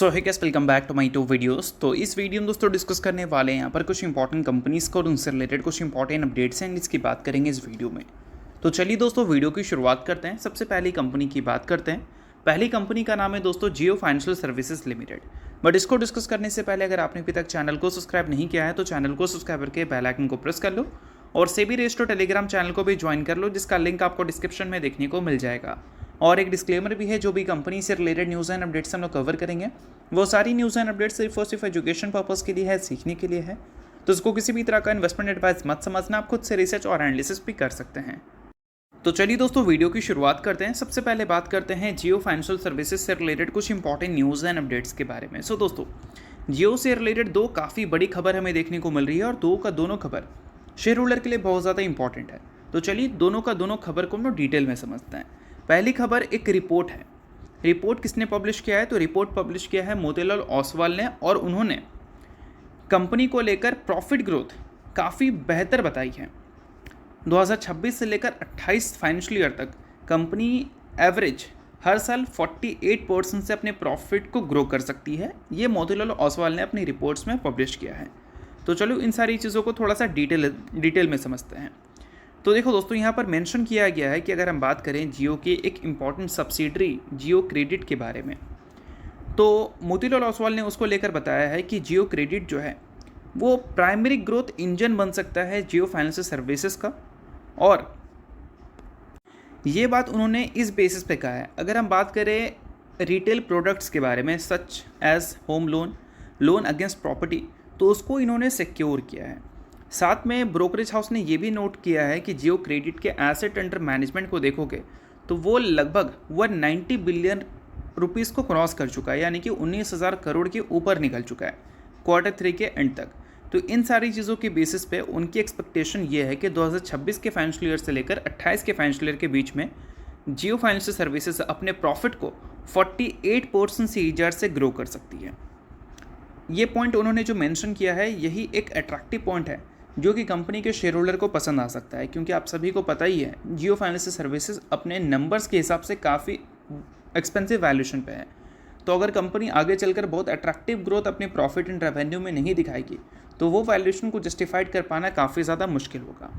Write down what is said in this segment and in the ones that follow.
So hi guys, welcome back to my two videos. तो इस video में दोस्तों डिस्कस करने वाले हैं यहाँ पर कुछ इंपॉर्टेंट कंपनीज़ को और उनसे रिलेटेड कुछ इंपॉर्टेंट अपडेट्स हैं, इसकी बात करेंगे इस वीडियो में। तो चलिए दोस्तों वीडियो की शुरुआत करते हैं। सबसे पहली कंपनी की बात करते हैं। पहली कंपनी का नाम है दोस्तों जियो फाइनेंशियल सर्विसेज लिमिटेड। बट इसको डिस्कस करने से पहले अगर आपने अभी तक चैनल को सब्सक्राइब नहीं किया है तो चैनल को सब्सक्राइब करके बेल आइकन को प्रेस कर लो और सेबी रजिस्टर्ड टेलीग्राम चैनल को भी ज्वाइन कर लो, जिसका लिंक आपको डिस्क्रिप्शन में देखने को मिल जाएगा। और एक डिस्क्लेमर भी है, जो भी कंपनी से रिलेटेड न्यूज़ एंड अपडेट्स हम लोग कवर करेंगे वो सारी न्यूज़ एंड अपडेट्स सिर्फ और सिर्फ एजुकेशन पर्पस के लिए है, सीखने के लिए है। तो इसको किसी भी तरह का इन्वेस्टमेंट एडवाइस मत समझना, आप खुद से रिसर्च और एनालिसिस भी कर सकते हैं। तो चलिए दोस्तों वीडियो की शुरुआत करते हैं। सबसे पहले बात करते हैं जियो फाइनेंशियल सर्विसेज से रिलेटेड कुछ इंपॉर्टेंट न्यूज़ एंड अपडेट्स के बारे में। सो दोस्तों जियो से रिलेटेड दो काफ़ी बड़ी खबर हमें देखने को मिल रही है और दोनों खबर शेयर होल्डर के लिए बहुत ज़्यादा इंपॉर्टेंट है। तो चलिए दोनों खबर को हम लोग डिटेल में समझते हैं। पहली खबर एक रिपोर्ट है। रिपोर्ट किसने पब्लिश किया है? तो रिपोर्ट पब्लिश किया है मोतीलाल ओसवाल ने, और उन्होंने कंपनी को लेकर प्रॉफिट ग्रोथ काफ़ी बेहतर बताई है। 2026 से लेकर 28 फाइनेंशियल ईयर तक कंपनी एवरेज हर साल 48% से अपने प्रॉफिट को ग्रो कर सकती है। ये मोतीलाल ओसवाल ने अपनी रिपोर्ट्स में पब्लिश किया है। तो चलो इन सारी चीज़ों को थोड़ा सा डिटेल में समझते हैं। तो देखो दोस्तों, यहाँ पर मेंशन किया गया है कि अगर हम बात करें जियो के एक इम्पॉर्टेंट सब्सिडरी जियो क्रेडिट के बारे में, तो मोतीलाल ओसवाल ने उसको लेकर बताया है कि जियो क्रेडिट जो है वो प्राइमरी ग्रोथ इंजन बन सकता है जियो फाइनेंशियल सर्विसेज का। और ये बात उन्होंने इस बेसिस पे कहा है, अगर हम बात करें रिटेल प्रोडक्ट्स के बारे में such age home loan, loan against property, तो उसको इन्होंने सिक्योर किया है। साथ में ब्रोकरेज हाउस ने ये भी नोट किया है कि जियो क्रेडिट के एसेट अंडर मैनेजमेंट को देखोगे तो वो लगभग 190 बिलियन रुपीज़ को क्रॉस कर चुका है, यानी कि 19,000 करोड़ के ऊपर निकल चुका है Q3 के एंड तक। तो इन सारी चीज़ों के बेसिस पे उनकी एक्सपेक्टेशन ये है कि 2026 के फाइनेंशियल ईयर से लेकर 28 के फाइनेंशियल ईयर के बीच में जियो फाइनेंशियल सर्विसेज अपने प्रॉफिट को 48% CAGR से ग्रो कर सकती है। ये पॉइंट उन्होंने जो मेंशन किया है यही एक अट्रैक्टिव पॉइंट है जो कि कंपनी के शेयर होल्डर को पसंद आ सकता है, क्योंकि आप सभी को पता ही है जियो फाइनेंशियल सर्विसेज अपने नंबर्स के हिसाब से काफ़ी एक्सपेंसिव वैल्यूएशन पे है। तो अगर कंपनी आगे चलकर बहुत अट्रैक्टिव ग्रोथ अपने प्रॉफिट एंड रेवेन्यू में नहीं दिखाएगी तो वो वैल्यूएशन को जस्टिफाइड कर पाना काफ़ी ज़्यादा मुश्किल होगा।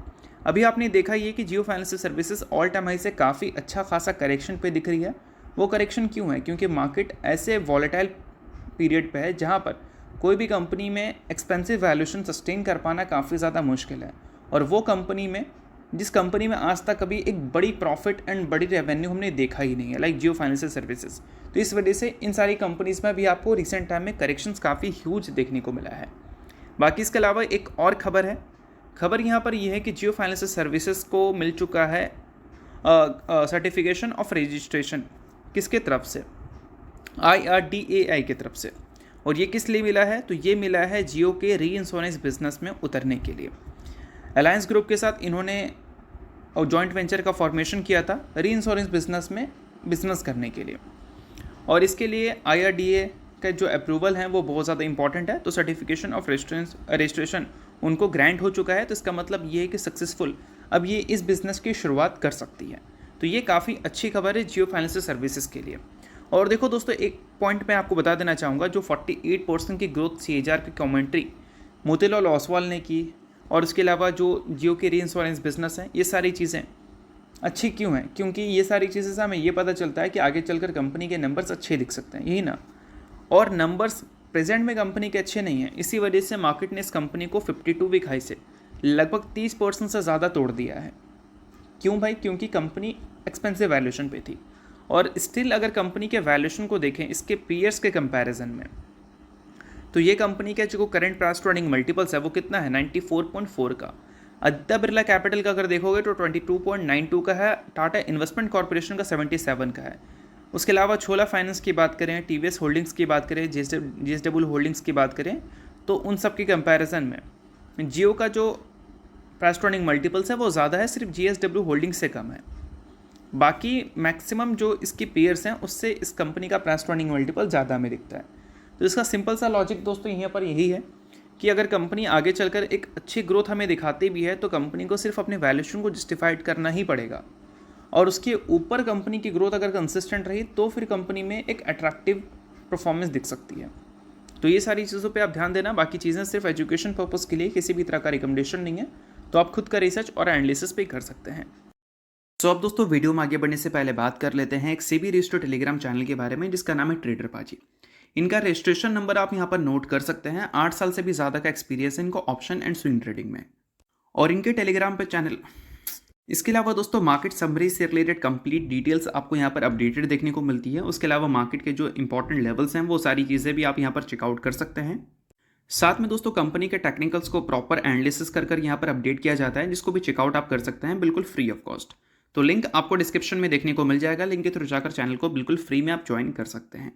अभी आपने देखा ये कि Jio financial services all time high से काफ़ी अच्छा खासा करेक्शन पे दिख रही है। वो करेक्शन क्यों है? क्योंकि मार्केट ऐसे वॉलेटाइल पीरियड पे है जहाँ पर कोई भी कंपनी में एक्सपेंसिव वैल्यूएशन सस्टेन कर पाना काफ़ी ज़्यादा मुश्किल है। और वो कंपनी में जिस कंपनी में आज तक कभी एक बड़ी प्रॉफिट एंड बड़ी रेवेन्यू हमने देखा ही नहीं है, लाइक जियो फाइनेंशियल सर्विसेज। तो इस वजह से इन सारी कंपनीज़ में भी आपको रिसेंट टाइम में करेक्शंस काफ़ी ह्यूज देखने को मिला है। बाकी इसके अलावा एक और खबर है। खबर यहाँ पर यह है कि जियो फाइनेंशियल सर्विसेज को मिल चुका है सर्टिफिकेशन ऑफ रजिस्ट्रेशन। किसके तरफ से? IRDAI की तरफ से। और ये किस लिए मिला है? तो ये मिला है जियो के री इंश्योरेंस बिजनेस में उतरने के लिए। अलायंस ग्रुप के साथ इन्होंने जॉइंट वेंचर का फॉर्मेशन किया था री इंश्योरेंस बिजनेस में बिजनेस करने के लिए, और इसके लिए IRDA का जो अप्रूवल है वो बहुत ज़्यादा इंपॉर्टेंट है। तो सर्टिफिकेशन ऑफ रजिस्ट्रेशन उनको ग्रांट हो चुका है। तो इसका मतलब ये है कि सक्सेसफुल अब ये इस बिज़नेस की शुरुआत कर सकती है। तो ये काफ़ी अच्छी खबर है जियो फाइनेंशियल सर्विसेज के लिए। और देखो दोस्तों, एक पॉइंट मैं आपको बता देना चाहूँगा, जो 48% की ग्रोथ CAGR की कमेंट्री मोतीलाल ओसवाल ने की, और उसके अलावा जो जियो के री इंश्योरेंस बिजनेस है, ये सारी चीज़ें अच्छी क्यों हैं? क्योंकि ये सारी चीज़ें से हमें ये पता चलता है कि आगे चलकर कंपनी के नंबर्स अच्छे दिख सकते हैं, यही ना। और नंबर्स प्रेजेंट में कंपनी के अच्छे नहीं हैं, इसी वजह से मार्केट ने इस कंपनी को 52 वीक हाई से लगभग 30% से ज़्यादा तोड़ दिया है। क्यों भाई? क्योंकि कंपनी एक्सपेंसिव वैल्यूएशन पे थी। और स्टिल अगर कंपनी के वैल्यूएशन को देखें इसके पीयर्स के कंपैरिजन में, तो ये कंपनी का जो current price to earning multiples है वो कितना है? 94.4 का। आदित्य बिरला कैपिटल का अगर देखोगे तो 22.92 का है। टाटा इन्वेस्टमेंट कॉर्पोरेशन का 77 का है। उसके अलावा छोला फाइनेंस की बात करें, TVS होल्डिंग्स की बात करें, JSW होल्डिंग्स की बात करें, तो उन सब के कंपैरिजन में जियो का जो प्राइस टू अर्निंग मल्टीपल्स है वो ज़्यादा है, सिर्फ JSW होल्डिंग्स से कम है। बाकी मैक्सिमम जो इसकी पेयर्स हैं उससे इस कंपनी का प्राइस टू अर्निंग मल्टीपल ज़्यादा हमें दिखता है। तो इसका सिंपल सा लॉजिक दोस्तों यहाँ पर यही है कि अगर कंपनी आगे चलकर एक अच्छी ग्रोथ हमें दिखाती भी है तो कंपनी को सिर्फ अपने वैल्यूएशन को जस्टिफाइड करना ही पड़ेगा, और उसके ऊपर कंपनी की ग्रोथ अगर कंसिस्टेंट रही तो फिर कंपनी में एक अट्रैक्टिव परफॉर्मेंस दिख सकती है। तो ये सारी चीज़ों पे आप ध्यान देना। बाकी चीज़ें सिर्फ एजुकेशन पर्पज़ के लिए, किसी भी तरह का रिकमेंडेशन नहीं है, तो आप खुद का रिसर्च और एनालिसिस पे कर सकते हैं। तो अब दोस्तों वीडियो में आगे बढ़ने से पहले बात कर लेते हैं एक सेबी रजिस्टर्ड टेलीग्राम चैनल के बारे में जिसका नाम है ट्रेडर पाजी। इनका रजिस्ट्रेशन नंबर आप यहाँ पर नोट कर सकते हैं। 8 साल से भी ज़्यादा का एक्सपीरियंस है इनको ऑप्शन एंड स्विंग ट्रेडिंग में, और इनके टेलीग्राम पे चैनल। इसके अलावा दोस्तों मार्केट समरी से रिलेटेड कंप्लीट डिटेल्स आपको यहाँ पर अपडेटेड देखने को मिलती है। उसके अलावा मार्केट के जो इंपॉर्टेंट लेवल्स हैं वो सारी चीज़ें भी आप यहाँ पर चेकआउट कर सकते हैं। साथ में दोस्तों कंपनी के टेक्निकल्स को प्रॉपर एनालिसिस कर यहाँ पर अपडेट किया जाता है, जिसको भी चेकआउट आप कर सकते हैं बिल्कुल फ्री ऑफ कॉस्ट। तो लिंक आपको डिस्क्रिप्शन में देखने को मिल जाएगा, लिंक के थ्रू जाकर चैनल को बिल्कुल फ्री में आप ज्वाइन कर सकते हैं।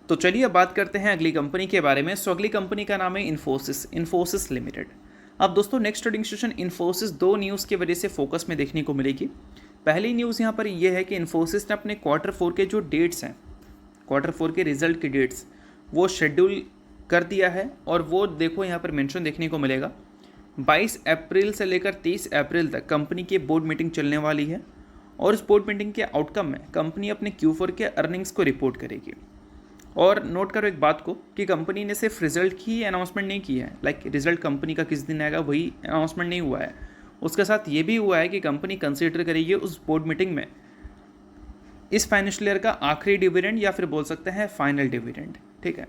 तो चलिए अब बात करते हैं अगली कंपनी के बारे में। सो अगली कंपनी का नाम है इन्फोसिस लिमिटेड। अब दोस्तों next trading session Infosys 2 news की वजह से फोकस में देखने को मिलेगी। पहली न्यूज़ यहाँ पर यह है कि इन्फोसिस ने अपने Q4 के जो डेट्स हैं, Q4 के रिजल्ट की डेट्स वो शेड्यूल कर दिया है। और वो देखो यहाँ पर मेंशन देखने को मिलेगा 22 अप्रैल से लेकर 30 अप्रैल तक कंपनी की बोर्ड मीटिंग चलने वाली है। और इस बोर्ड मीटिंग के आउटकम में कंपनी अपने Q4 के अर्निंग्स को रिपोर्ट करेगी। और नोट करो एक बात को कि कंपनी ने सिर्फ रिजल्ट की अनाउंसमेंट नहीं की है, लाइक रिजल्ट कंपनी का किस दिन आएगा वही अनाउंसमेंट नहीं हुआ है। उसके साथ ये भी हुआ है कि कंपनी कंसीडर करेगी उस बोर्ड मीटिंग में इस फाइनेंशियल ईयर का आखिरी डिविडेंड या फिर बोल सकते हैं फाइनल डिविडेंड, ठीक है।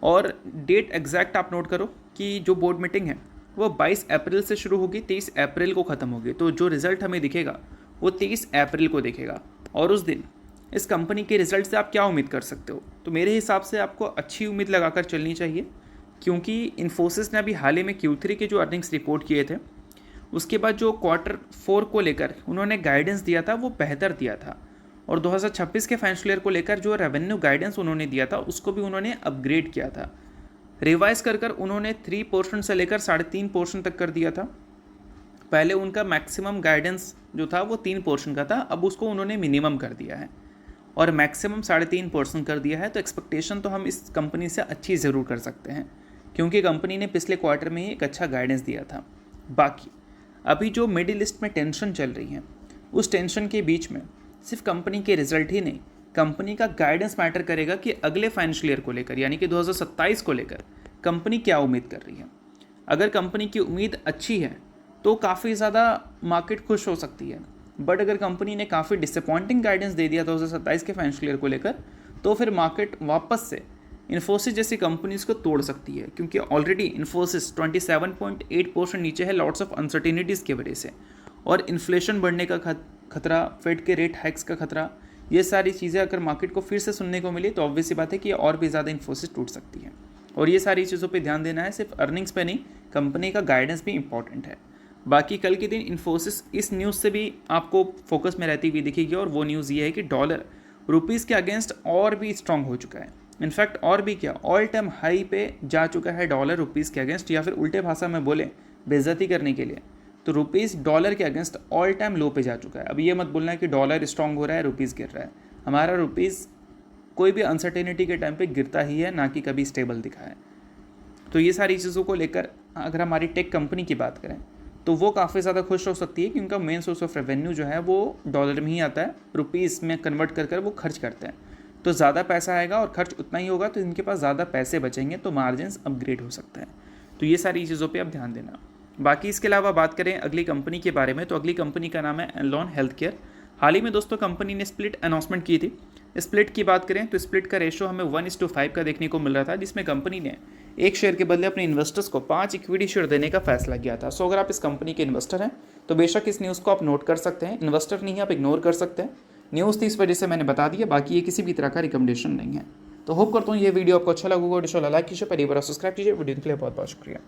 और डेट एग्जैक्ट आप नोट करो कि जो बोर्ड मीटिंग है वो 22 अप्रैल से शुरू होगी, 23 अप्रैल को ख़त्म होगी। तो जो रिज़ल्ट हमें दिखेगा वो 23 अप्रैल को दिखेगा। और उस दिन इस कंपनी के रिजल्ट से आप क्या उम्मीद कर सकते हो? तो मेरे हिसाब से आपको अच्छी उम्मीद लगाकर चलनी चाहिए, क्योंकि इन्फोसिस ने अभी हाल ही में Q3 के जो अर्निंग्स रिपोर्ट किए थे उसके बाद जो Q4 को लेकर उन्होंने गाइडेंस दिया था वो बेहतर दिया था। और 2026 के फाइनेंशियल ईयर को लेकर जो रेवेन्यू गाइडेंस उन्होंने दिया था उसको भी उन्होंने अपग्रेड किया था, रिवाइज कर उन्होंने 3% से लेकर 3.5% तक कर दिया था। पहले उनका मैक्सिमम गाइडेंस जो था वो 3% का था, अब उसको उन्होंने मिनिमम कर दिया है और मैक्सिमम 3.5% कर दिया है। तो एक्सपेक्टेशन तो हम इस कंपनी से अच्छी ज़रूर कर सकते हैं, क्योंकि कंपनी ने पिछले क्वार्टर में ही एक अच्छा गाइडेंस दिया था। बाकी अभी जो मिडिल ईस्ट में टेंशन चल रही है, उस टेंशन के बीच में सिर्फ कंपनी के रिजल्ट ही नहीं, कंपनी का गाइडेंस मैटर करेगा कि अगले फाइनेंशियल ईयर को लेकर यानी कि 2027 को लेकर कंपनी क्या उम्मीद कर रही है। अगर कंपनी की उम्मीद अच्छी है तो काफ़ी ज़्यादा मार्केट खुश हो सकती है, बट अगर कंपनी ने काफ़ी डिसअपॉइंटिंग गाइडेंस दे दिया 2027 के फाइनेंशियल ईयर को लेकर तो फिर मार्केट वापस से इन्फोसिस जैसी कंपनीज को तोड़ सकती है, क्योंकि ऑलरेडी इन्फोसिस 27.8% नीचे है लॉट्स ऑफ अनसर्टेनिटीज़ की वजह से। और इन्फ्लेशन बढ़ने का खतरा, फेड के रेट हाइक्स का खतरा, ये सारी चीज़ें अगर मार्केट को फिर से सुनने को मिली तो ऑब्वियस सी बात है कि और भी ज़्यादा इन्फोसिस टूट सकती है। और ये सारी चीज़ों पे ध्यान देना है, सिर्फ अर्निंग्स पे नहीं, कंपनी का गाइडेंस भी इंपॉर्टेंट है। बाकी कल के दिन इन्फोसिस इस न्यूज़ से भी आपको फोकस में रहती हुई दिखेगी, और वो न्यूज़ ये है कि डॉलर रुपीज़ के अगेंस्ट और भी स्ट्रांग हो चुका है। इनफैक्ट और भी क्या, ऑल टाइम हाई पे जा चुका है डॉलर रुपीज़ के अगेंस्ट, या फिर उल्टे भाषा में बोले बेइज्जती करने के लिए तो रुपीज़ डॉलर के अगेंस्ट ऑल टाइम लो पे जा चुका है। अब ये मत बोलना है कि डॉलर स्ट्रांग हो रहा है रुपीज़ गिर रहा है। हमारा रुपीज़ कोई भी अनसर्टेनिटी के टाइम पे गिरता ही है, ना कि कभी स्टेबल दिखा है। तो ये सारी चीज़ों को लेकर अगर हमारी टेक कंपनी की बात करें तो वो काफ़ी ज़्यादा खुश हो सकती है कि उनका मेन सोर्स ऑफ रेवेन्यू जो है वो डॉलर में ही आता है, रुपीज़ में कन्वर्ट कर वो खर्च करते हैं। तो ज़्यादा पैसा आएगा और खर्च उतना ही होगा, तो इनके पास ज़्यादा पैसे बचेंगे, तो मार्जिन्स अपग्रेड हो सकते हैं। तो ये सारी चीज़ों पे आप ध्यान देना। बाकी इसके अलावा बात करें अगली कंपनी के बारे में, तो अगली कंपनी का नाम है एनलॉन हेल्थ केयर। हाल ही में दोस्तों कंपनी ने स्प्लिट अनाउंसमेंट की थी। स्प्लिट की बात करें तो स्प्लिट का रेशो हमें 1:5 का देखने को मिल रहा था, जिसमें कंपनी ने एक शेयर के बदले अपने इन्वेस्टर्स को 5 इक्विटी शेयर देने का फैसला किया था। सो अगर आप इस कंपनी के इन्वेस्टर हैं तो बेशक इस न्यूज़ को आप नोट कर सकते हैं, इन्वेस्टर नहीं है आप इग्नोर कर सकते हैं। न्यूज़ थी इस वजह से मैंने बता दिया, बाकी ये किसी भी तरह का रिकमेंडेशन नहीं है। तो होप करता हूँ ये वीडियो आपको अच्छा लगा होगा। लाइक कीजिए, पहली बार सब्सक्राइब कीजिए। वीडियो के लिए बहुत बहुत शुक्रिया।